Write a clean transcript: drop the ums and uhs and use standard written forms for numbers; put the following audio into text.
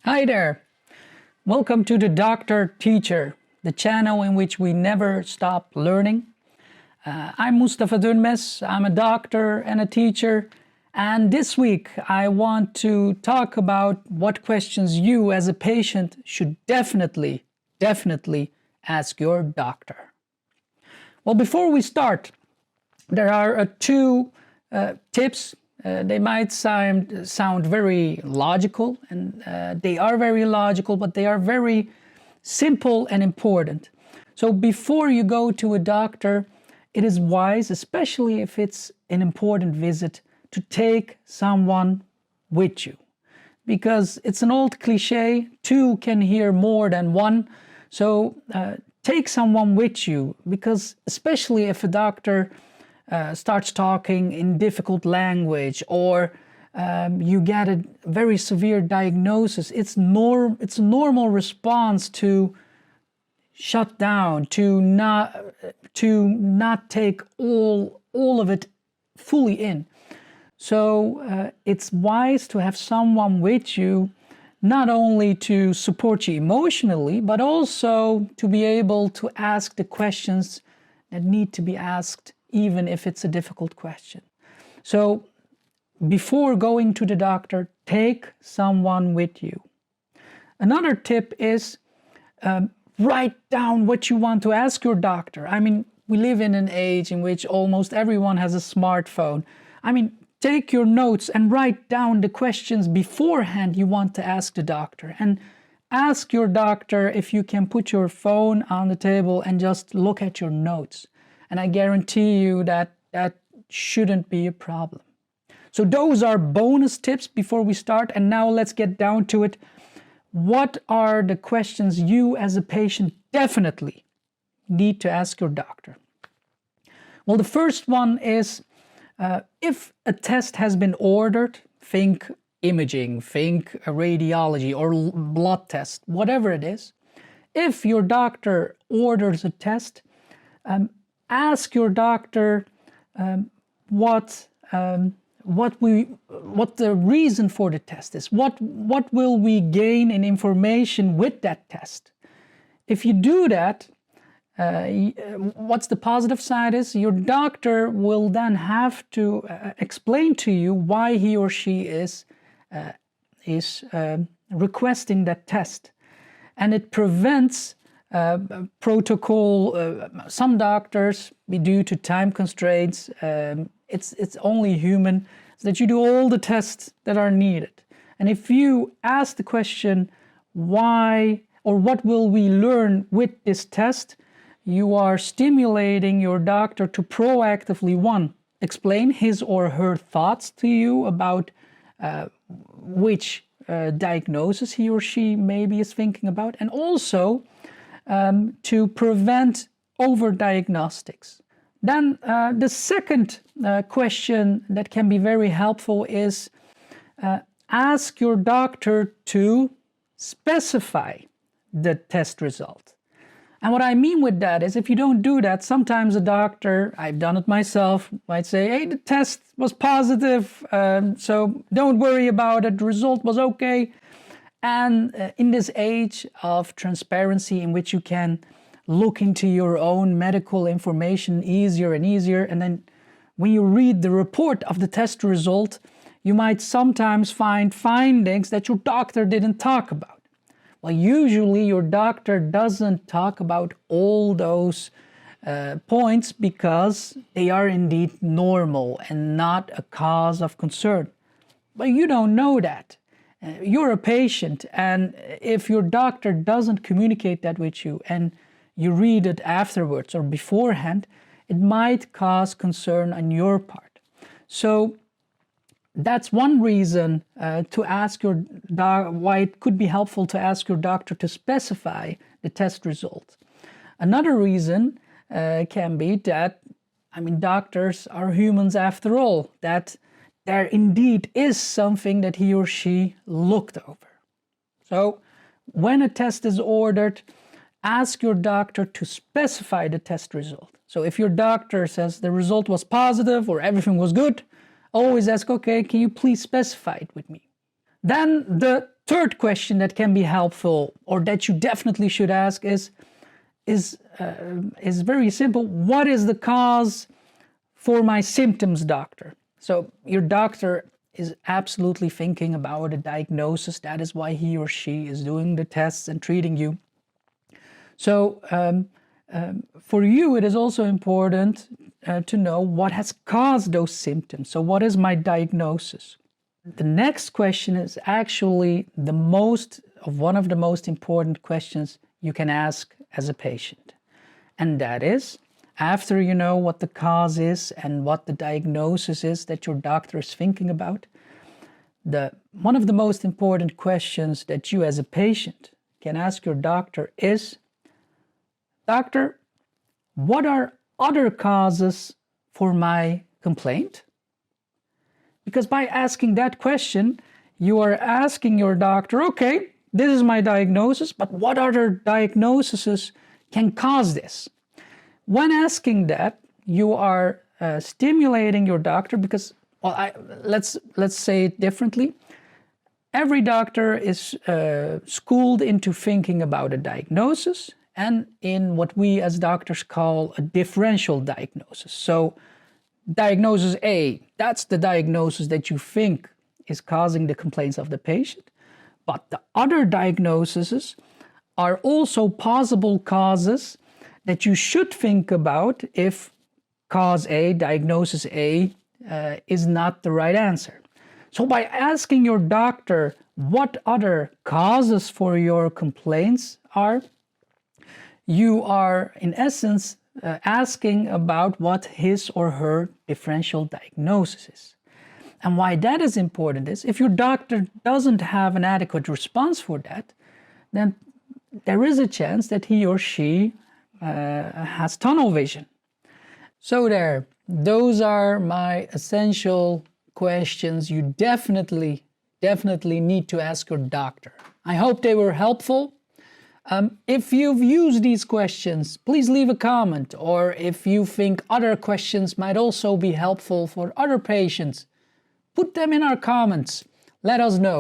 Hi there! Welcome to the Doctor Teacher, the channel in which we never stop learning. I'm Mustafa Dönmez, I'm a doctor and a teacher, and this week I want to talk about what questions you as a patient should definitely ask your doctor. Well, before we start, there are two tips. They might sound very logical, and they are very logical, but they are very simple and important. So before you go to a doctor, it is wise, especially if it's an important visit, to take someone with you. Because it's an old cliche, two can hear more than one. So take someone with you, because especially if a doctor starts talking in difficult language, or you get a very severe diagnosis, it's a normal response to shut down, to not take all of it fully in. So it's wise to have someone with you, not only to support you emotionally, but also to be able to ask the questions that need to be asked, even if it's a difficult question. So before going to the doctor, take someone with you. Another tip is write down what you want to ask your doctor. I mean, we live in an age in which almost everyone has a smartphone. I mean, take your notes and write down the questions beforehand you want to ask the doctor, and ask your doctor if you can put your phone on the table and just look at your notes. And I guarantee you that that shouldn't be a problem. So those are bonus tips before we start. And now let's get down to it. What are the questions you as a patient definitely need to ask your doctor? Well, the first one is if a test has been ordered, think imaging, think a radiology or blood test, whatever it is. If your doctor orders a test, ask your doctor what the reason for the test is. What will we gain in information with that test? If you do that, what's the positive side is your doctor will then have to explain to you why he or she is requesting that test, and it prevents protocol. Some doctors, due to time constraints, it's only human, so that you do all the tests that are needed. And if you ask the question, why or what will we learn with this test, you are stimulating your doctor to proactively, one, explain his or her thoughts to you about which diagnosis he or she maybe is thinking about, and also to prevent overdiagnostics. Then the second question that can be very helpful is ask your doctor to specify the test result. And what I mean with that is, if you don't do that, sometimes a doctor, I've done it myself, might say, hey, the test was positive, so don't worry about it, the result was okay. And in this age of transparency, in which you can look into your own medical information easier and easier, and then when you read the report of the test result, you might sometimes find findings that your doctor didn't talk about. Well, usually your doctor doesn't talk about all those points because they are indeed normal and not a cause of concern. But you don't know that. You're a patient, and if your doctor doesn't communicate that with you and you read it afterwards or beforehand, it might cause concern on your part. So that's one reason to ask your why it could be helpful to ask your doctor to specify the test result. Another reason can be that, I mean, doctors are humans after all, that there indeed is something that he or she looked over. So when a test is ordered, ask your doctor to specify the test result. So if your doctor says the result was positive or everything was good, always ask, okay, can you please specify it with me? Then the third question that can be helpful, or that you definitely should ask, is very simple. What is the cause for my symptoms, doctor? So your doctor is absolutely thinking about a diagnosis. That is why he or she is doing the tests and treating you. So for you, it is also important to know what has caused those symptoms. So what is my diagnosis? The next question is actually one of the most important questions you can ask as a patient. And that is, after you know what the cause is and what the diagnosis is that your doctor is thinking about, one of the most important questions that you as a patient can ask your doctor is, Doctor, what are other causes for my complaint? Because by asking that question, you are asking your doctor, okay, this is my diagnosis, but what other diagnoses can cause this? When asking that, you are stimulating your doctor because, well, let's say it differently. Every doctor is schooled into thinking about a diagnosis and in what we as doctors call a differential diagnosis. So diagnosis A, that's the diagnosis that you think is causing the complaints of the patient. But the other diagnoses are also possible causes that you should think about if cause A, diagnosis A, is not the right answer. So by asking your doctor what other causes for your complaints are, you are in essence asking about what his or her differential diagnosis is. And why that is important is, if your doctor doesn't have an adequate response for that, then there is a chance that he or she has tunnel vision. So those are my essential questions you definitely need to ask your doctor. I hope they were helpful. If you've used these questions, please leave a comment, or if you think other questions might also be helpful for other patients, put them in our comments. Let us know.